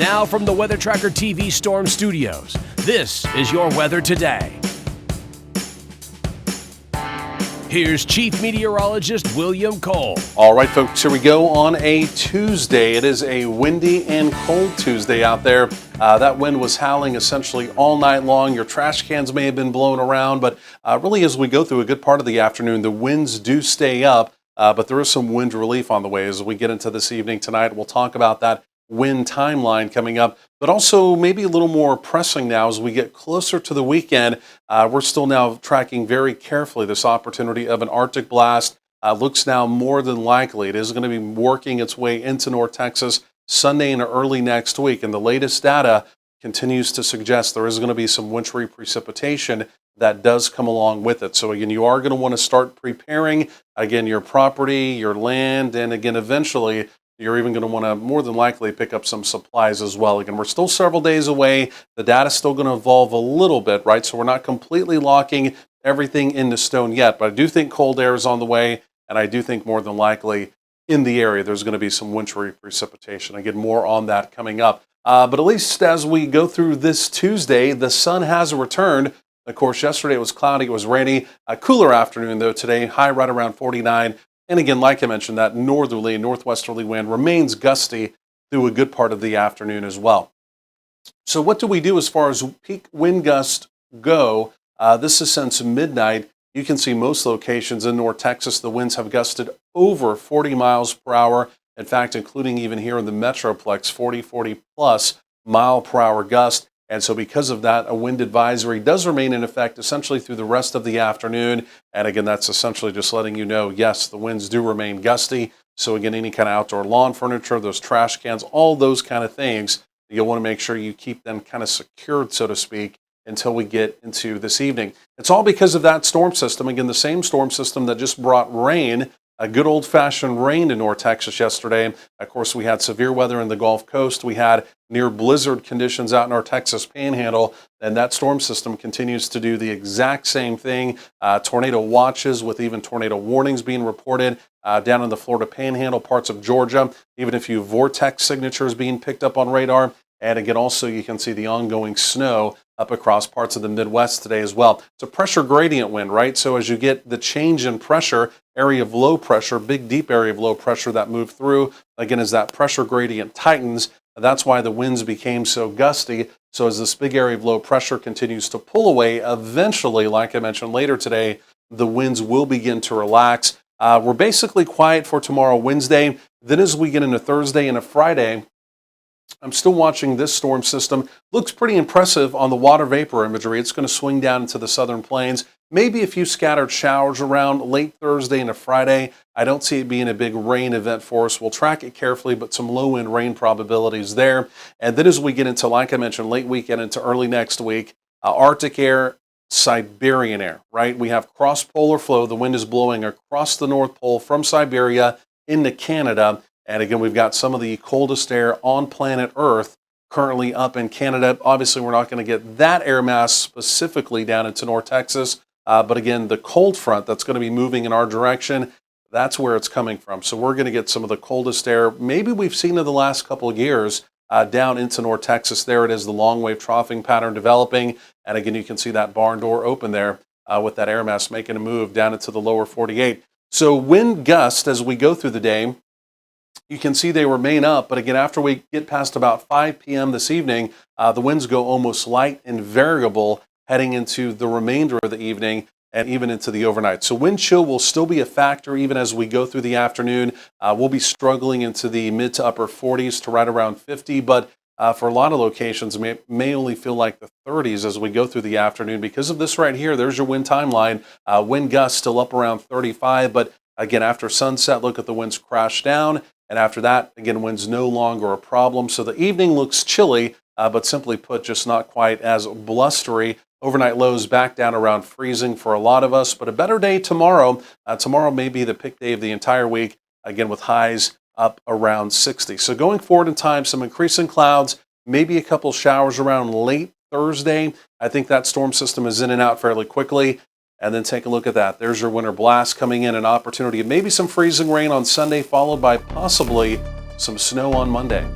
Now from the Weather Tracker TV Storm Studios, this is your weather today. Here's Chief Meteorologist William Cole. All right, folks, here we go on a Tuesday. It is a windy and cold Tuesday out there. That wind was howling essentially all night long. Your trash cans may have been blown around, but really as we go through a good part of the afternoon, the winds do stay up, but there is some wind relief on the way as we get into this evening tonight. We'll talk about that wind timeline coming up, but also maybe a little more pressing now as we get closer to the weekend. We're still now tracking very carefully this opportunity of an Arctic blast. Looks now more than likely it is going to be working its way into North Texas Sunday and early next week. And the latest data continues to suggest there is going to be some wintry precipitation that does come along with it. So again, you are going to want to start preparing, again, your property, your land, and again, eventually you're even going to want to more than likely pick up some supplies as well. Again, we're still several days away. The data's still going to evolve a little bit, right? So we're not completely locking everything into stone yet, but I do think cold air is on the way, and I do think more than likely in the area there's going to be some wintry precipitation. Again, more on that coming up. But at least as we go through this Tuesday, the sun has returned. Of course, yesterday it was cloudy, it was rainy. A cooler afternoon, though, today, high right around 49. And again, like I mentioned, that northerly and northwesterly wind remains gusty through a good part of the afternoon as well. So what do we do as far as peak wind gusts go? This is since midnight. You can see most locations in North Texas, the winds have gusted over 40 miles per hour. In fact, including even here in the Metroplex, 40 plus mile per hour gust. And so because of that, a wind advisory does remain in effect essentially through the rest of the afternoon. And again, that's essentially just letting you know, yes, the winds do remain gusty. So again, any kind of outdoor lawn furniture, those trash cans, all those kind of things, you'll want to make sure you keep them kind of secured, so to speak, until we get into this evening. It's all because of that storm system. Again, the same storm system that just brought rain, a good old-fashioned rain to North Texas yesterday. Of course, we had severe weather in the Gulf Coast. We had near blizzard conditions out in our Texas Panhandle, and that storm system continues to do the exact same thing. Tornado watches with even tornado warnings being reported down in the Florida Panhandle, parts of Georgia, even a few vortex signatures being picked up on radar. And again, also you can see the ongoing snow up across parts of the Midwest today as well. It's a pressure gradient wind, right? So as you get the change in pressure, area of low pressure, big deep area of low pressure that moved through, again, as that pressure gradient tightens, that's why the winds became so gusty. So as this big area of low pressure continues to pull away, eventually, like I mentioned later today, the winds will begin to relax. We're basically quiet for tomorrow, Wednesday. Then as we get into Thursday and a Friday, I'm still watching this storm system. Looks pretty impressive on the water vapor imagery. It's going to swing down into the southern plains. Maybe a few scattered showers around late Thursday and a Friday. I don't see it being a big rain event for us. We'll track it carefully, but some low-end rain probabilities there. And then as we get into, like I mentioned, late weekend into early next week, Arctic air, Siberian air, right? We have cross-polar flow. The wind is blowing across the North Pole from Siberia into Canada. And again, we've got some of the coldest air on planet Earth currently up in Canada. Obviously, we're not going to get that air mass specifically down into North Texas. But again, the cold front that's going to be moving in our direction, that's where it's coming from. So we're going to get some of the coldest air maybe we've seen in the last couple of years down into North Texas. There it is, the long wave troughing pattern developing. And again, you can see that barn door open there with that air mass making a move down into the lower 48. So wind gust as we go through the day, you can see they remain up, but again, after we get past about 5 p.m. this evening, the winds go almost light and variable heading into the remainder of the evening and even into the overnight. So wind chill will still be a factor even as we go through the afternoon. We'll be struggling into the mid to upper 40s to right around 50, but for a lot of locations, may only feel like the 30s as we go through the afternoon. Because of this right here, there's your wind timeline. Wind gusts still up around 35, but again, after sunset, look at the winds crash down. And after that, again, wind's no longer a problem. So the evening looks chilly, but simply put, just not quite as blustery. Overnight lows back down around freezing for a lot of us, but a better day tomorrow. Tomorrow may be the pick day of the entire week, again, with highs up around 60. So going forward in time, some increasing clouds, maybe a couple showers around late Thursday. I think that storm system is in and out fairly quickly. And then take a look at that. There's your winter blast coming in, an opportunity of maybe some freezing rain on Sunday, followed by possibly some snow on Monday.